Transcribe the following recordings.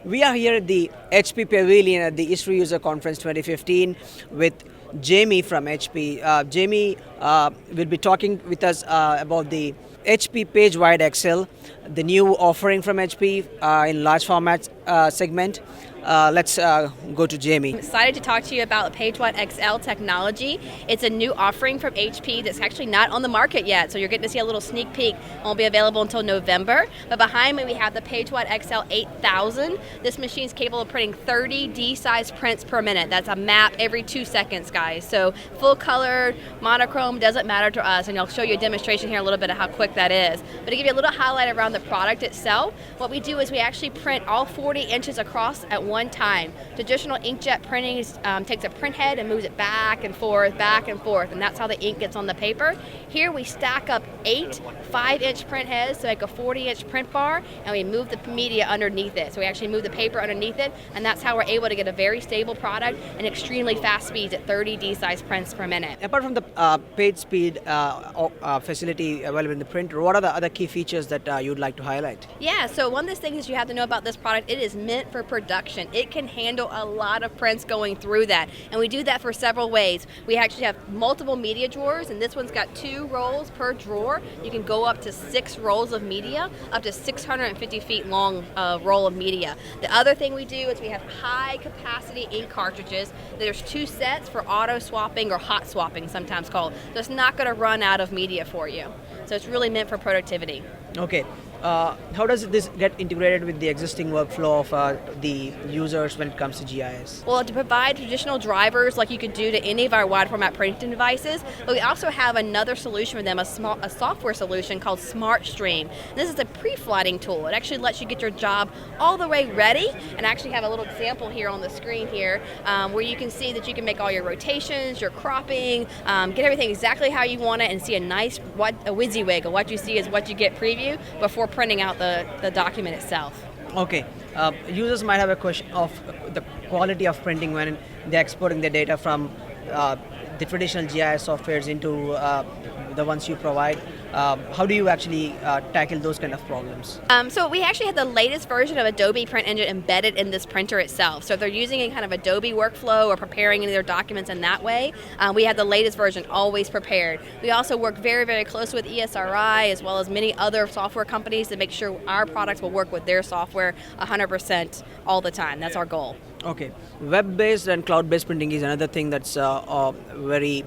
We are here at the HP Pavilion at the History User Conference 2015 with Jamie from HP. Jamie will be talking with us about the HP Pagewide XL, the new offering from HP in large format segment. Let's go to Jamie. I'm excited to talk to you about Pagewide XL technology. It's a new offering from HP that's actually not on the market yet, so you're getting to see a little sneak peek. It won't be available until November. But behind me we have the Pagewide XL 8000. This machine is capable of printing 30 D-size prints per minute. That's a map every 2 seconds, guys. So full color, monochrome, doesn't matter to us, and I'll show you a demonstration here a little bit of how quick that is. But to give you a little highlight around the product itself, what we do is we actually print all 40 inches across at one time. Traditional inkjet printing takes a print head and moves it back and forth, and that's how the ink gets on the paper. Here we stack up 8 5-inch print heads to make a 40-inch print bar, and we move the media underneath it. So we actually move the paper underneath it, and that's how we're able to get a very stable product and extremely fast speeds at 30 D-size prints per minute. Apart from the page speed facility available in the printer, what are the other key features that you'd like to highlight? Yeah, so one of the things you have to know about this product, it is meant for production. It can handle a lot of prints going through that, and we do that for several ways. We actually have multiple media drawers, and this one's got 2 rolls per drawer. You can go up to 6 rolls of media, up to 650 feet long roll of media. The other thing we do is we have high capacity ink cartridges. There's 2 sets for auto swapping or hot swapping, sometimes called. So it's not going to run out of media for you. So it's really meant for productivity. Okay. How does this get integrated with the existing workflow of the users when it comes to GIS? Well, to provide traditional drivers like you could do to any of our wide format printing devices, but we also have another solution for them, a software solution called SmartStream. This is a pre-flighting tool. It actually lets you get your job all the way ready, and I actually have a little example here on the screen here where you can see that you can make all your rotations, your cropping, get everything exactly how you want it, and see a nice WYSIWYG, or what you see is what you get preview before printing out the document itself. Okay. Users might have a question of the quality of printing when they're exporting their data from the traditional GIS softwares into the ones you provide. How do you actually tackle those kind of problems? So we actually have the latest version of Adobe Print Engine embedded in this printer itself. So if they're using a kind of Adobe workflow or preparing any of their documents in that way, we have the latest version always prepared. We also work very, very closely with ESRI as well as many other software companies to make sure our products will work with their software 100% all the time. That's our goal. Okay. Web-based and cloud-based printing is another thing that's very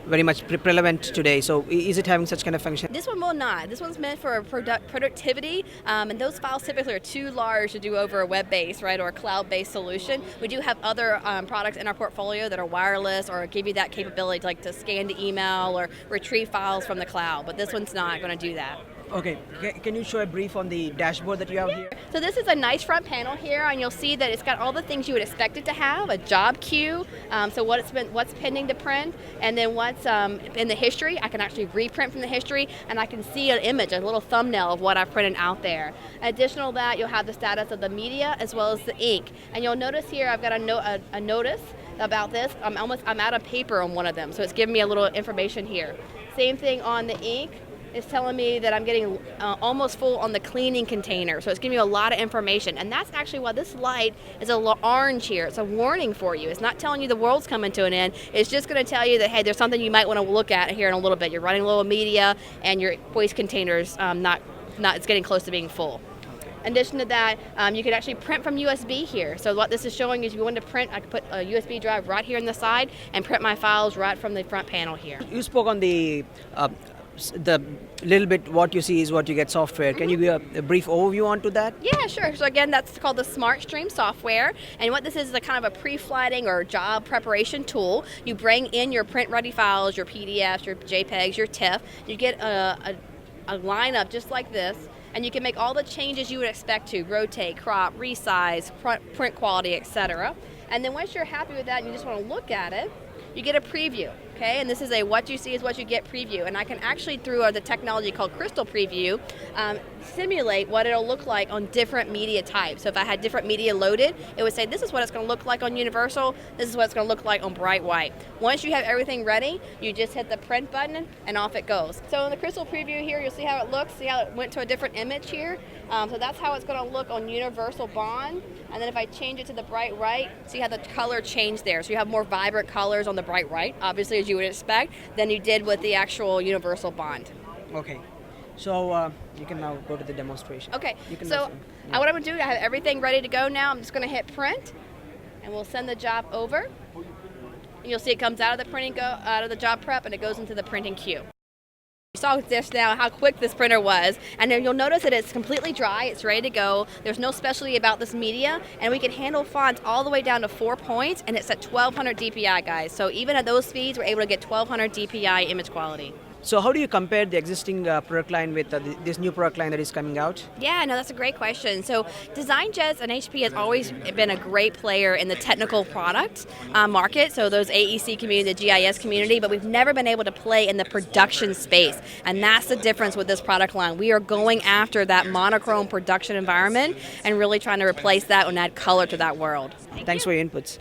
very much relevant today. So is it having such kind of function? This one will not. This one's meant for productivity, and those files typically are too large to do over a web-based, right, or a cloud-based solution. We do have other products in our portfolio that are wireless or give you that capability to, like, to scan the email or retrieve files from the cloud, but this one's not going to do that. Okay, can you show a brief on the dashboard that you have here? So this is a nice front panel here, and you'll see that it's got all the things you would expect it to have: a job queue, so what's pending to print, and then what's in the history. I can actually reprint from the history, and I can see an image, a little thumbnail of what I've printed out there. Additional to that, you'll have the status of the media as well as the ink, and you'll notice here I've got a notice about this. I'm out of paper on one of them, so it's giving me a little information here. Same thing on the ink. It's telling me that I'm getting almost full on the cleaning container. So it's giving you a lot of information. And that's actually why this light is a little orange here. It's a warning for you. It's not telling you the world's coming to an end. It's just going to tell you that, hey, there's something you might want to look at here in a little bit. You're running low on media, and your waste container's it's getting close to being full. In addition to that, you can actually print from USB here. So what this is showing is if you want to print, I can put a USB drive right here on the side and print my files right from the front panel here. You spoke on the little bit what you see is what you get software. Can you give a brief overview onto that? Yeah, sure. So again, that's called the SmartStream software. And what this is a kind of a pre-flighting or job preparation tool. You bring in your print-ready files, your PDFs, your JPEGs, your TIFF. You get a lineup just like this, and you can make all the changes you would expect to: rotate, crop, resize, print quality, etc. And then once you're happy with that and you just want to look at it, you get a preview. Okay, and this is a what you see is what you get preview, and I can actually, through the technology called Crystal Preview, simulate what it'll look like on different media types. So if I had different media loaded, it would say this is what it's going to look like on Universal, this is what it's going to look like on Bright White. Once you have everything ready, you just hit the print button and off it goes. So in the Crystal Preview here, you'll see how it looks, see how it went to a different image here. So that's how it's going to look on Universal Bond. And then if I change it to the Bright White, see how the color changed there. So you have more vibrant colors on the Bright White, obviously, as you would expect, than you did with the actual Universal Bond. Okay. So you can now go to the demonstration. Okay, so what I'm going to do, I have everything ready to go now. I'm just going to hit print, and we'll send the job over. And you'll see it comes out of the out of the job prep, and it goes into the printing queue. You saw just now how quick this printer was, and then you'll notice that it's completely dry, it's ready to go. There's no specialty about this media, and we can handle fonts all the way down to 4 points, and it's at 1200 DPI, guys. So even at those speeds, we're able to get 1200 DPI image quality. So how do you compare the existing product line with this new product line that is coming out? Yeah, no, that's a great question. So DesignJet and HP has always been a great player in the technical product market, so those AEC community, the GIS community, but we've never been able to play in the production space, and that's the difference with this product line. We are going after that monochrome production environment and really trying to replace that and add color to that world. Thanks for your inputs.